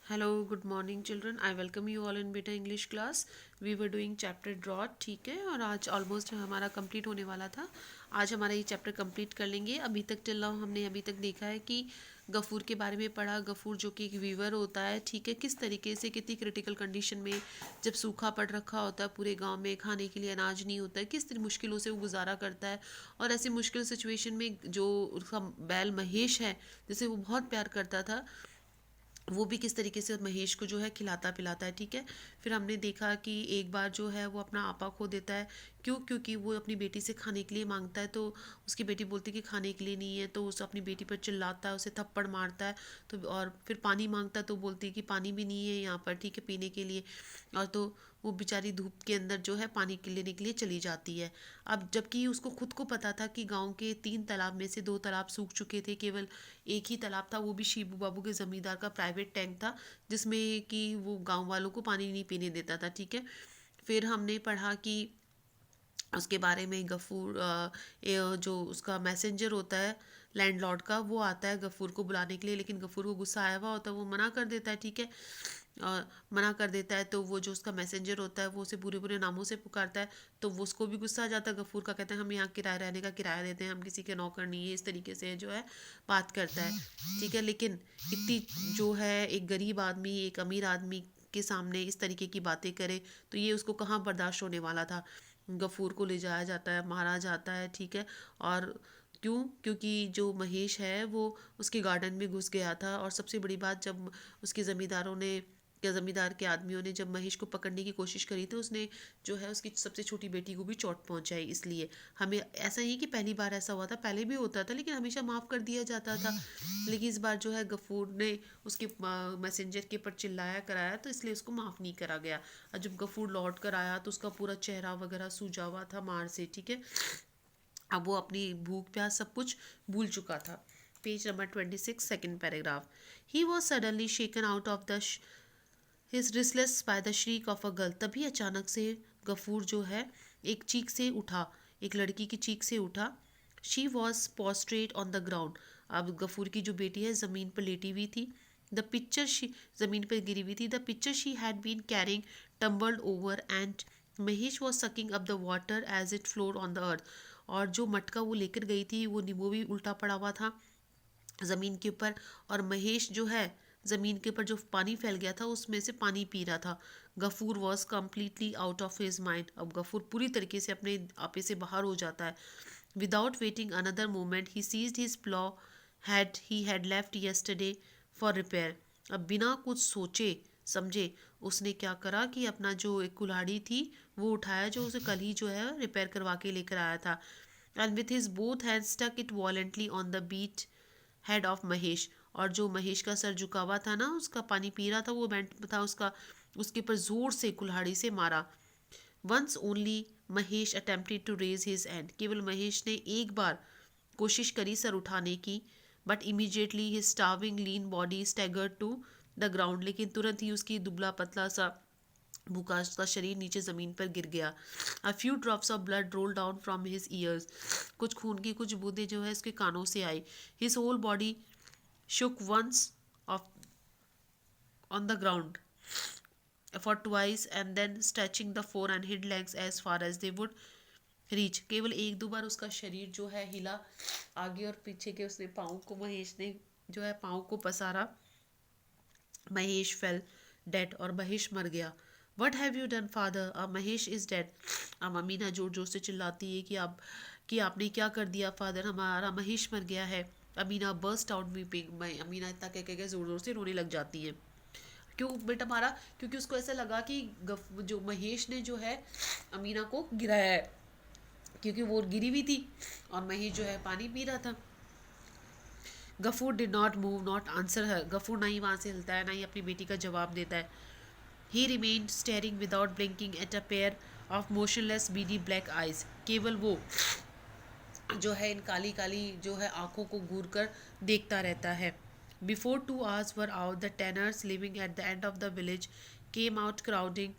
Hello, good morning children. I welcome you all in Beta English class. We were doing chapter drought, ठीक है, और आज almost हमारा complete होने वाला था. आज हमारा ये चैप्टर कंप्लीट कर लेंगे. अभी तक टिल नाउ हमने अभी तक देखा है कि गफूर के बारे में पढ़ा. गफूर जो कि एक वीवर होता है, ठीक है, किस तरीके से कितनी क्रिटिकल कंडीशन में जब सूखा पड़ रखा होता है पूरे गांव में, खाने के लिए अनाज नहीं होता है, किस तरह मुश्किलों से वो गुजारा करता है. और ऐसी मुश्किल सिचुएशन में जो उसका बैल महेश है, जिसे वो बहुत प्यार करता था, वो भी किस तरीके से महेश को जो है खिलाता पिलाता है. ठीक है. फिर हमने देखा कि एक बार जो है वो अपना आपा खो देता है. क्यों? क्योंकि वो अपनी बेटी से खाने के लिए मांगता है, तो उसकी बेटी बोलती है कि खाने के लिए नहीं है, तो उस अपनी बेटी पर चिल्लाता है, उसे थप्पड़ मारता है. तो और फिर पानी मांगता है, तो बोलती है कि पानी भी नहीं है यहाँ पर, ठीक है, पीने के लिए. और तो वो बेचारी धूप के अंदर जो है पानी के लेने के लिए चली जाती है. अब जबकि उसको खुद को पता था कि गांव के 3 तालाब में से 2 तालाब सूख चुके थे, केवल एक ही तालाब था, वो भी शिबू बाबू के ज़मींदार का प्राइवेट टैंक था, जिसमें कि वो गांव वालों को पानी नहीं पीने देता था. ठीक है. फिर हमने पढ़ा कि उसके बारे में गफूर जो उसका मैसेंजर होता है लैंडलॉर्ड का, वो आता है गफूर को बुलाने के लिए, लेकिन गफूर को गुस्सा आया हुआ होता है, वो मना कर देता है. ठीक है. और मना कर देता है, तो वो जो उसका मैसेंजर होता है वो उसे बुरे बुरे नामों से पुकारता है. तो वो उसको भी गुस्सा आ जाता है गफूर का, कहता है हम यहाँ किराया रहने का किराया देते हैं, हम किसी के नौकर नहीं है, इस तरीके से जो है बात करता है. ठीक है. लेकिन इतनी जो है एक गरीब आदमी एक अमीर आदमी के सामने इस तरीके की बातें करे, तो ये उसको कहाँ बर्दाश्त होने वाला था. गफूर को ले जाया जाता है, मारा जाता है. ठीक है. और क्यों? क्योंकि जो महेश है वो उसके गार्डन में घुस गया था. और सबसे बड़ी बात, जब उसके ज़मींदारों ने या ज़मींदार के आदमियों ने जब महेश को पकड़ने की कोशिश करी, तो उसने जो है उसकी सबसे छोटी बेटी को भी चोट पहुंचाई. इसलिए हमें ऐसा नहीं कि पहली बार ऐसा हुआ था, पहले भी होता था, लेकिन हमेशा माफ़ कर दिया जाता था. लेकिन इस बार जो है गफूर ने उसके मैसेंजर के ऊपर चिल्लाया कराया, तो इसलिए उसको माफ़ नहीं करा गया. और जब गफूर लौट कर आया तो उसका पूरा चेहरा वगैरह सूजा हुआ था मार से. ठीक है. अब वो अपनी भूख प्यास सब कुछ भूल चुका था. Page number 26, second paragraph. He was suddenly shaken out of the his restless by the shriek of a girl. तभी अचानक से गफूर जो है एक चीख से उठा, एक लड़की की चीख से उठा. She was prostrate on the ground. अब गफूर की जो बेटी है ज़मीन पर लेटी हुई थी. द पिक्चर शी ज़मीन पर गिरी हुई थी. The picture she had been carrying tumbled over and Mahesh was sucking up the water as it flowed on the earth. और जो मटका वो लेकर गई थी वो भी उल्टा पड़ा हुआ था ज़मीन के ऊपर. और महेश जो है ज़मीन के ऊपर जो पानी फैल गया था उसमें से पानी पी रहा था. Gafoor was completely out of his mind. अब गफूर पूरी तरीके से अपने आपे से बाहर हो जाता है. Without waiting another moment he seized his plough had left yesterday for repair. अब बिना कुछ सोचे समझे उसने क्या करा कि अपना जो एक कुल्हाड़ी थी वो उठाया, जो उसे कल ही जो है रिपेयर करवा के लेकर आया था. And with his both hand struck it violently on the bent head of Mahesh. और जो महेश का सर झुका हुआ था ना, उसका पानी पी रहा था, वो बैंड था उसका, उसके ऊपर जोर से कुल्हाड़ी से मारा. Once only Mahesh attempted to raise his hand. केवल महेश ने एक बार कोशिश करी सर उठाने की. But immediately his starving lean body staggered to the ground. लेकिन तुरंत ही उसकी दुबला पतला सा भूखा का शरीर नीचे ज़मीन पर गिर गया. A few drops of blood roll down from his years. कुछ खून की कुछ बूंदें जो है उसके कानों से आई. His whole body shook once off on the ground for twice and then stretching the fore and hind legs as far as they would reach. केवल एक दो बार उसका शरीर जो है हिला आगे और पीछे के, उसने पाँव को महेश ने जो है पाँव को पसारा. Mahesh fail dead. और महेश मर गया. What have you done father? अब महेश इज डेड. अब अमीना जोर जोर से चिल्लाती है कि आपने क्या कर दिया फादर, हमारा महेश मर गया है. Amina burst out weeping. Amina इतना कह जोर जोर से रोने लग जाती है. क्यों बेटा मारा? क्योंकि उसको ऐसा लगा कि जो महेश ने जो है अमीना को गिराया है, क्योंकि वो गिरी हुई थी और महेश जो है पानी पी रहा था. Ghafoor did not move not answer her. Ghafoor ना ही वहाँ से हिलता है ना ही अपनी बेटी का जवाब देता है. He remained staring without blinking at a pair of motionless beady black eyes. केवल वो जो है इन काली काली जो है आंखों को घूर कर देखता रहता है. Before 2 hours were out the tanners living at the end of the village came out crowding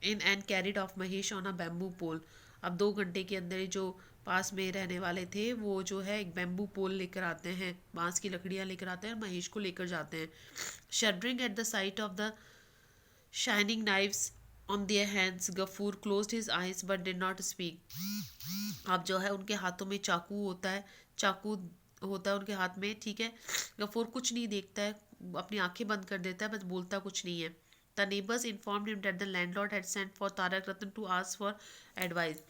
in and carried off Mahesh on a bamboo pole. अब 2 घंटे के अंदर ही जो पास में रहने वाले थे वो जो है एक बैम्बू पोल लेकर आते हैं, बांस की लकड़ियाँ लेकर आते हैं और महेश को लेकर जाते हैं. Shuddering at the sight of the shining knives on their hands, Gafoor closed his eyes but did not speak. अब जो है उनके हाथों में चाकू होता है, चाकू होता है उनके हाथ में, ठीक है। गफूर कुछ नहीं देखता है, अपनी आंखें बंद कर देता है, बस बोलता कुछ नहीं है। The neighbours informed him that the landlord had sent for Tarak Ratna to ask for advice.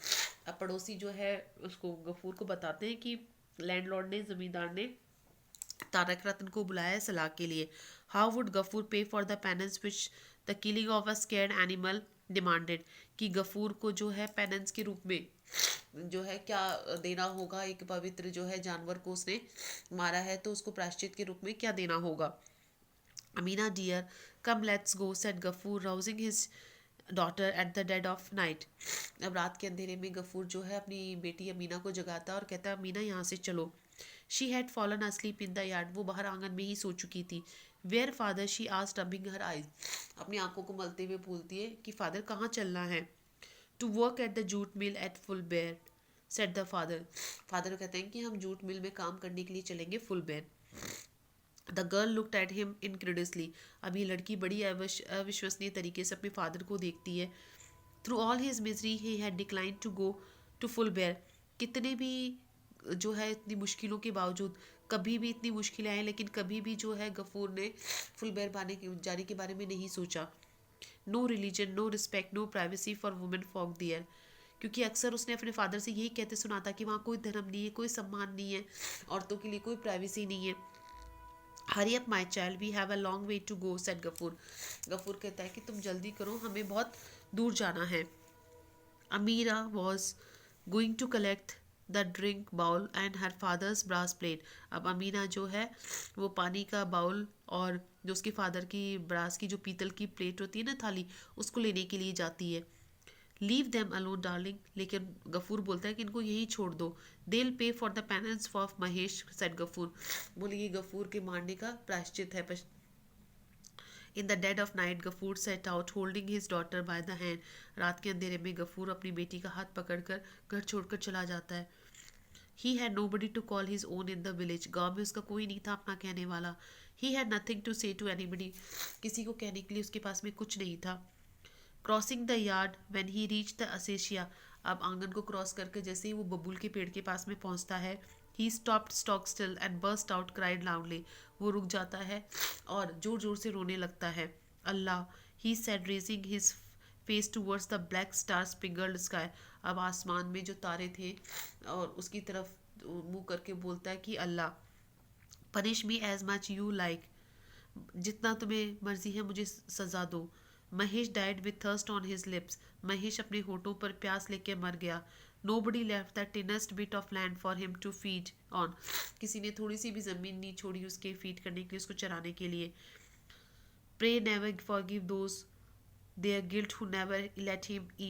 अब पड़ोसी जो है उसको गफूर को बताते हैं कि लैंडलॉर्ड ने, जमींदार ने तारक रत्न को बुलाया है सलाह के लिए। हाउ वुड गफूर पे for the penance which the killing of a scared animal demanded, कि गफूर को जो है पेनेंस के रूप में जो है क्या देना होगा, एक पवित्र जो है जानवर को उसने मारा है तो उसको प्रायश्चित के रूप में क्या देना होगा। Amina dear come let's go said Gafoor rousing his daughter at the dead of night. अब रात के अंधेरे में गफूर जो है अपनी बेटी अमीना को जगाता है और कहता है अमीना यहाँ से चलो। She had fallen asleep in the yard, वो बाहर आंगन में ही सो चुकी थी। Where father, she asked rubbing her eyes, अपनी आंखों को मलते हुए बोलती है कि फादर कहाँ चलना है। To work at the jute mill at Phulbere said the father, father कहते हैं कि हम जूट मिल में काम करने के लिए चलेंगे फुल बेर। The girl looked at him incredulously, अब ये लड़की बड़ी अविश्वसनीय तरीके से अपने फादर को देखती है। Through all his misery he had decline to go to Phulbere, कितने भी जो है इतनी मुश्किलों के बावजूद, कभी भी इतनी मुश्किलें आई लेकिन कभी भी जो है गफूर ने फुल बेर जाने के बारे में नहीं सोचा। No religion, no respect, no privacy for women folk there, क्योंकि अक्सर उसने अपने फादर से यही कहते सुना था कि वहाँ कोई धर्म नहीं है, कोई सम्मान नहीं है, औरतों के लिए कोई प्राइवेसी नहीं है। Hurry up my child, we have a long way to go said Gafoor, Gafoor कहता है कि तुम जल्दी करो, हमें बहुत दूर जाना है। Amira was going to collect the drink bowl and her father's brass plate, अब अमीना जो है वो पानी का बाउल और जो उसके फादर की ब्रास की जो पीतल की प्लेट होती है ना, थाली, उसको लेने के लिए जाती है। लीव देम अलोन डार्लिंग, लेकिन गफूर बोलता है कि इनको यही छोड़ दो। They'll pay for the penance of Mahesh said Gafoor, बोले ये गफूर के मारने का प्रायश्चित है। In the dead of night Gafoor set out holding his daughter by the hand, रात के अंधेरे में गफूर अपनी बेटी का हाथ पकड़कर घर छोड़कर चला जाता है। He had nobody to call his own in the village, गाँव में उसका कोई नहीं था अपना कहने वाला। He had nothing to say to anybody, किसी को कहने के लिए उसके पास में कुछ नहीं था। Crossing the yard when he reach the acacia, अब आंगन को क्रॉस करके जैसे ही वो बबूल के पेड़ के पास में पहुंचता है, he stopped stock still and burst out cried loudly, वो रुक जाता है और जोर जोर से रोने लगता है। Allah, he said raising his face towards the black star spangled sky, अब आसमान में जो तारे थे और उसकी तरफ मुंह करके बोलता है कि Allah, punish me as much you like, जितना तुम्हें मर्जी है मुझे सजा दो। Mahesh died with thirst on his lips, Mahesh अपने होठों पर प्यास लेके मर गया। Nobody left the tiniest bit of land for him to feed on, किसी ने थोड़ी सी भी जमीन नहीं छोड़ी उसके फीड करने के लिए, उसको चराने के लिए। Pray never forgive those their guilt who never let him eat